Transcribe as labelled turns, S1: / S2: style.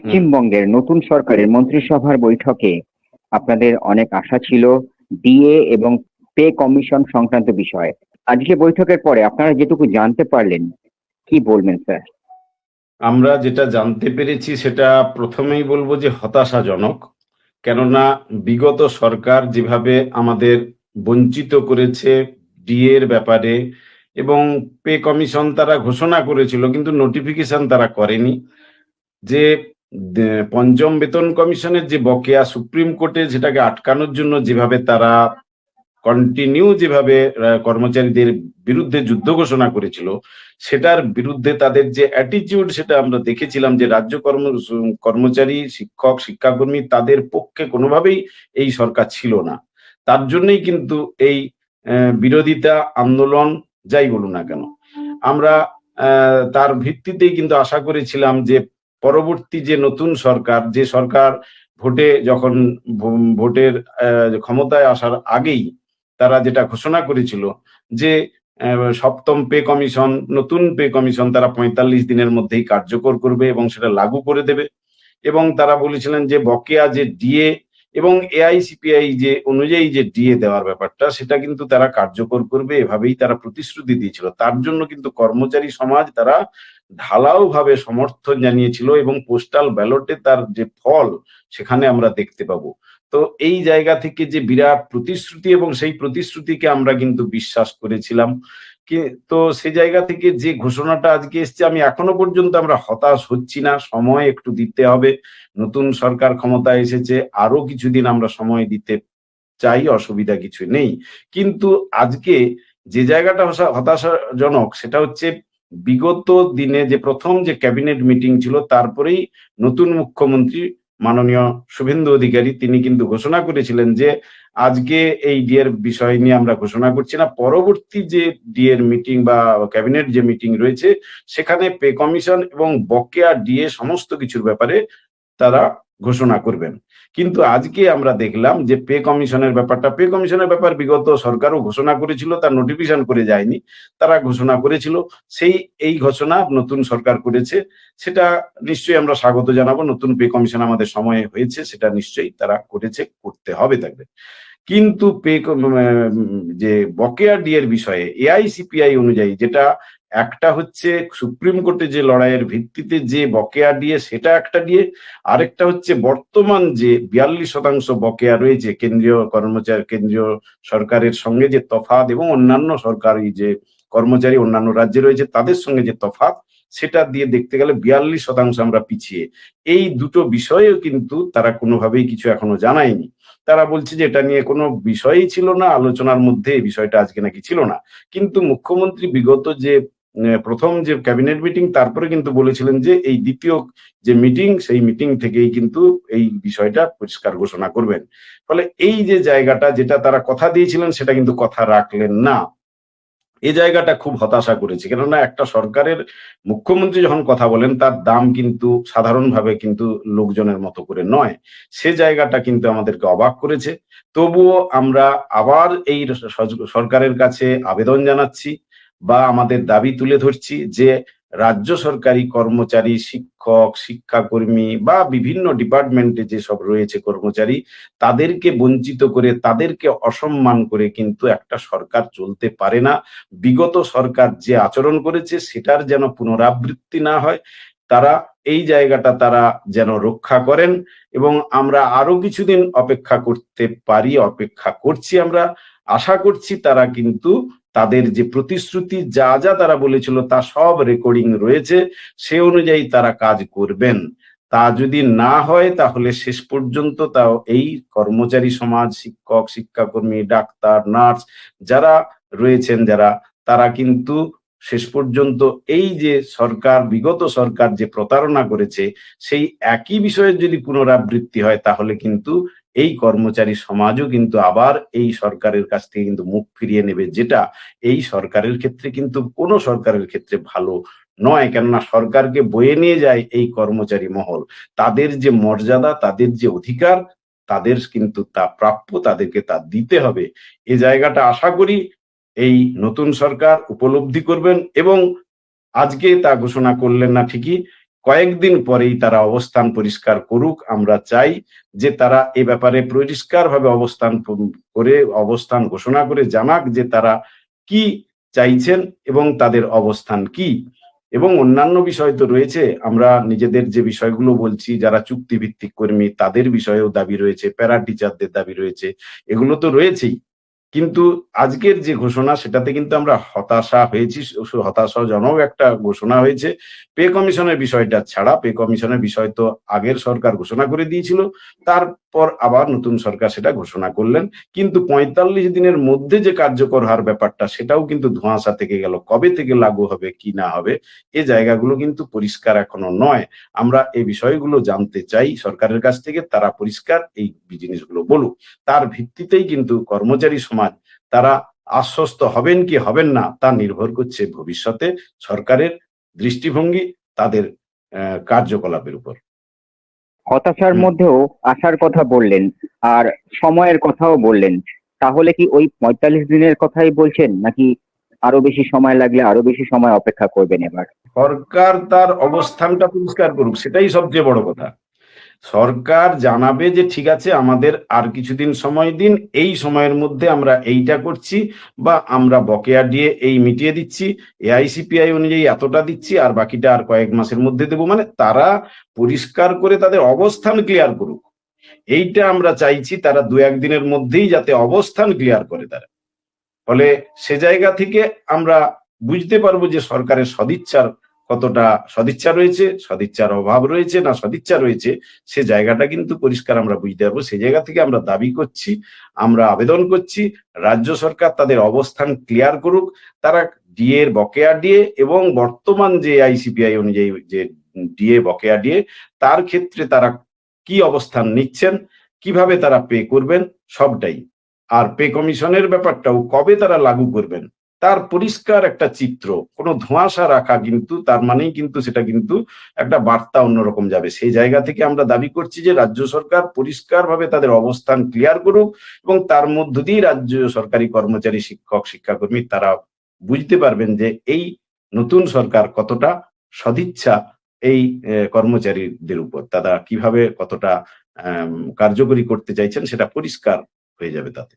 S1: পশ্চিমবঙ্গের নতুন সরকারের মন্ত্রিসভার বৈঠকে আপনাদের অনেক আশা ছিল ডিএ এবং পে কমিশন সংক্রান্ত বিষয়ে। আজকে বৈঠকের পরে আপনারা যেটুকু জানতে পারলেন, কি বলবেন স্যার?
S2: আমরা যেটা জানতে পেরেছি সেটা প্রথমেই বলবো যে হতাশাজনক। কেননা বিগত সরকার যেভাবে আমাদের বঞ্চিত করেছে ডিএর ব্যাপারে, এবং পে কমিশন তারা ঘোষণা করেছিল কিন্তু নোটিফিকেশন তারা করেনি। যে পঞ্চম বেতন কমিশনের যে বকেয়া সুপ্রিম কোর্টে সেটাকে আটকানোর জন্য যেভাবে তারা কন্টিনিউ যেভাবে কর্মচারীদের বিরুদ্ধে যুদ্ধ ঘোষণা করেছিল, সেটার বিরুদ্ধে তাদের যে অ্যাটিটিউড সেটা আমরা দেখেছিলাম যে রাজ্য কর্মচারী, শিক্ষক, শিক্ষাকর্মী তাদের পক্ষে কোনোভাবেই এই সরকার ছিল না। তার জন্যই কিন্তু এই বিরোধিতা আন্দোলন যাই বলুন না কেন, আমরা তার ভিত্তিতেই কিন্তু আশা করেছিলাম যে পরবর্তী যে নতুন সরকার, যে সরকার ভোটে যখন ভোটের ক্ষমতায় আসার আগেই তারা যেটা ঘোষণা করেছিল যে সপ্তম পে কমিশন, নতুন পে কমিশন তারা ৪৫ দিনের মধ্যেই কার্যকর করবে এবং সেটা লাগু করে দেবে। এবং তারা বলেছিলেন যে বকেয়া যে ডিএ এবং এআইসিপিআই যে অনুযায়ী যে ডিএ দেওয়ার ব্যাপারটা সেটা কিন্তু তারা কার্যকর করবে, এভাবেই তারা প্রতিশ্রুতি দিয়েছিল। তার জন্য কিন্তু কর্মচারী সমাজ তারা ঢালাও ভাবে সমর্থন জানিয়েছিল এবং পোস্টাল ব্যালটে তার যে ফল সেখানে আমরা দেখতে পাবো। তো এই জায়গা থেকে যে বিরাট প্রতিশ্রুতি এবং সেই প্রতিশ্রুতিকে আমরা কিন্তু বিশ্বাস করেছিলাম। তো সে জায়গা থেকে যে ঘোষণাটা আজকে এসছে, আমি এখনো পর্যন্ত আমরা হতাশ হচ্ছি না। সময় একটু দিতে হবে। নতুন সরকার ক্ষমতায় এসেছে, আরো কিছুদিন আমরা সময় দিতে চাই, অসুবিধা কিছু নেই। কিন্তু আজকে যে জায়গাটা হতাশাজনক সেটা হচ্ছে বিগত দিনে যে প্রথম যে ক্যাবিনেট মিটিং ছিল তারপরেই নতুন মুখ্যমন্ত্রী মাননীয় শুভেন্দু অধিকারী তিনি কিন্তু ঘোষণা করেছিলেন যে আজকে এই ডিএর বিষয় নিয়ে আমরা ঘোষণা করছি না, পরবর্তী যে ডিএর মিটিং বা ক্যাবিনেট যে মিটিং রয়েছে সেখানে পে কমিশন এবং বকেয়া ডিএ সমস্ত কিছুর ব্যাপারে তারা ঘোষণা করবেন। কিন্তু আজকে আমরা দেখলাম যে পে কমিশনের ব্যাপার বিগত সরকারও ঘোষণা করেছিল, তার নোটিফিকেশন করে যায়নি, তারা ঘোষণা করেছিল। এই ঘোষণা নতুন সরকার করেছে, সেটা নিশ্চয়ই আমরা স্বাগত জানাবো। নতুন পে কমিশন আমাদের সময়ে হয়েছে, সেটা নিশ্চয়ই তারা করেছে, করতে হবে তাদের। কিন্তু যে বকেয়া ডিএর বিষয়ে এআইসিপিআই অনুযায়ী যেটা একটা হচ্ছে সুপ্রিম কোর্টে যে লড়াইয়ের ভিত্তিতে যে বকেয়া ডিএ সেটা একটা ডিএ, আরেকটা হচ্ছে বর্তমান যে ৪২% বকেয়া রয়েছে কেন্দ্রীয় সরকারের সঙ্গে যে তফাৎ এবং অন্যান্য সরকারি যে কর্মচারী অন্যান্য রাজ্যে রয়েছে তাদের সঙ্গে যে তফাৎ, সেটা দিয়ে দেখতে গেলে ৪২% আমরা পিছিয়ে। এই দুটো বিষয়েও কিন্তু তারা কোনোভাবেই কিছু এখনো জানায়নি। তারা বলছে যে এটা নিয়ে কোনো বিষয়ই ছিল না, আলোচনার মধ্যে এই বিষয়টা আজকে নাকি ছিল না। কিন্তু মুখ্যমন্ত্রী বিগত যে প্রথম যে ক্যাবিনেট মিটিং তারপরে কিন্তু বলেছিলেন যে এই দ্বিতীয় যে মিটিং সেই মিটিং থেকেই কিন্তু এই বিষয়টা পরিষ্কার ঘোষণা করবেন। ফলে এই যে জায়গাটা যেটা তারা কথা দিয়েছিলেন সেটা কিন্তু কথা রাখলেন না। এই জায়গাটা খুব হতাশা করেছে, কেননা একটা সরকারের মুখ্যমন্ত্রী যখন কথা বলেন তার দাম কিন্তু সাধারণভাবে কিন্তু লোকজনের মতো করে নয়। সে জায়গাটা কিন্তু আমাদেরকে অবাক করেছে। তবুও আমরা আবার এই সরকারের কাছে আবেদন জানাচ্ছি বা আমাদের দাবি তুলে ধরছি যে রাজ্য সরকারি কর্মচারী, শিক্ষক, শিক্ষাকর্মী বা বিভিন্ন ডিপার্টমেন্টে যেসব রয়েছে কর্মচারী, তাদেরকে বঞ্চিত করে, তাদেরকে অসম্মান করে কিন্তু একটা সরকার চলতে পারে না। বিগত সরকার যে আচরণ করেছে সেটার যেন পুনরাবৃত্তি না হয়, তারা এই জায়গাটা তারা যেন রক্ষা করেন এবং আমরা আরো কিছুদিন অপেক্ষা করতে পারি, অপেক্ষা করছি। আমরা আশা করছি তারা কিন্তু তাদের যে প্রতিশ্রুতি যা যা তারা বলেছিল তা সব রেকর্ডিং রয়েছে, সে অনুযায়ী তারা কাজ করবেন। তা যদি না হয় তাহলে শেষ পর্যন্ত তাও এই কর্মচারী সমাজ, শিক্ষক, শিক্ষাকর্মী, ডাক্তার, নার্স যারা রয়েছেন তারা কিন্তু শেষ পর্যন্ত এই যে সরকার, বিগত সরকার যে প্রতারণা করেছে সেই একই বিষয়ের যদি পুনরাবৃত্তি হয় তাহলে কিন্তু এই কর্মচারী সমাজও কিন্তু আবার এই সরকারের কাছ থেকে কিন্তু মুখ ফিরিয়ে নেবে, যেটা এই সরকারের ক্ষেত্রে কিন্তু কোনো সরকারের ক্ষেত্রে ভালো নয়। কেননা সরকারকে বয়ে নিয়ে যায় এই কর্মচারী মহল, তাদের যে মর্যাদা, তাদের যে অধিকার, তাদের কিন্তু তা প্রাপ্য, তাদেরকে তা দিতে হবে। এই জায়গাটা আশা করি এই নতুন সরকার উপলব্ধি করবেন এবং আজকে তা ঘোষণা করলেন না ঠিকই, কয়েকদিন পরেই তারা অবস্থান পরিষ্কার করুক। আমরা চাই যে তারা এ ব্যাপারে পরিষ্কারভাবে অবস্থান ঘোষণা করে জানাক যে তারা কি চাইছেন এবং তাদের অবস্থান কি। এবং অন্যান্য বিষয় তো রয়েছে, আমরা নিজেদের যে বিষয়গুলো বলছি, যারা চুক্তিভিত্তিক কর্মী তাদের বিষয়েও দাবি রয়েছে, প্যারা টিচারদের দাবি রয়েছে, এগুলো তো রয়েছেই। কিন্তু আজকের যে ঘোষণা সেটাতে কিন্তু আমরা হতাশা হয়েছি, হতাশাজনক একটা ঘোষণা হয়েছে। পে কমিশনের বিষয়টা ছাড়া, পে কমিশনের বিষয় তো আগের সরকার ঘোষণা করে দিয়েছিল, তারপর আবার নতুন সরকার সেটা ঘোষণা করলেন। কিন্তু ৪৫ দিনের মধ্যে যে কার্যকর হওয়ার ব্যাপারটা সেটাও কিন্তু ধোঁয়াশা থেকে গেল। কবে থেকে লাগু হবে কি না হবে এ জায়গাগুলো কিন্তু পরিষ্কার এখনো নয়। আমরা এই বিষয়গুলো জানতে চাই সরকারের কাছ থেকে, তারা পরিষ্কার এই জিনিসগুলো বলুক। তার ভিত্তিতেই কিন্তু কর্মচারী সমাজ তারা আশ্বস্ত হবেন কি হবেন না তা নির্ভর করছে ভবিষ্যতে সরকারের দৃষ্টিভঙ্গি, তাদের কার্যকলাপের উপর।
S1: হতাশার মধ্যেও আশার কথা বললেন, আর সময়ের কথাও বললেন। তাহলে কি ওই ৪৫ দিনের কথাই বলছেন, নাকি আরো বেশি সময় লাগলে আরো বেশি সময় অপেক্ষা করবেন এবার?
S2: সরকার তার অবস্থানটা পরিষ্কার করুক, সেটাই সবচেয়ে বড় কথা। সরকার জানাবে যে ঠিক আছে, আমাদের আর কিছুদিন সময় দিন, এই সময়ের মধ্যে আমরা এইটা করছি, বা আমরা বকেয়া দিয়ে এই মিটিয়ে দিচ্ছি, এআইসিপিআই অনুযায়ী এতটা দিচ্ছি, আর বাকিটা আর কয়েক মাসের মধ্যে দেবো। মানে তারা পরিষ্কার করে তাদের অবস্থান ক্লিয়ার করুক, এইটা আমরা চাইছি। তারা ২-১ দিনের মধ্যেই যাতে অবস্থান ক্লিয়ার করে তারা, ফলে সে জায়গা থেকে আমরা বুঝতে পারবো যে সরকারের সদিচ্ছার কতটা সদিচ্ছা রয়েছে, সদিচ্ছার অভাব রয়েছে না সদিচ্ছা রয়েছে, সে জায়গাটা কিন্তু পরিষ্কার আমরা বুঝতে পারবো। সেই জায়গা থেকে আমরা দাবি করছি, আমরা আবেদন করছি, রাজ্য সরকার তাদের অবস্থান ক্লিয়ার করুক। তারা ডিএ এর বকেয়া ডিএ এবং বর্তমান যে আইসিপিআই অনুযায়ী যে ডিএ বকেয়া ডিএ, তার ক্ষেত্রে তারা কি অবস্থান নিচ্ছেন, কিভাবে তারা পে করবেন, সবটাই। আর পে কমিশনের ব্যাপারটাও কবে তারা লাগু করবেন তার পরিষ্কার একটা চিত্র, কোনো ধোঁয়াশা রাখা কিন্তু তার মানেই কিন্তু সেটা কিন্তু একটা বার্তা অন্যরকম যাবে। সেই জায়গা থেকে আমরা দাবি করছি যে রাজ্য সরকার পরিষ্কারভাবে তাদের অবস্থান ক্লিয়ার করুক, এবং তার মধ্য দিয়ে রাজ্য সরকারি কর্মচারী, শিক্ষক, শিক্ষাকর্মী তারা বুঝতে পারবেন যে এই নতুন সরকার কতটা সদিচ্ছা এই কর্মচারীদের উপর, তারা কিভাবে কতটা কার্যকরী করতে চাইছেন সেটা পরিষ্কার হয়ে যাবে তাতে।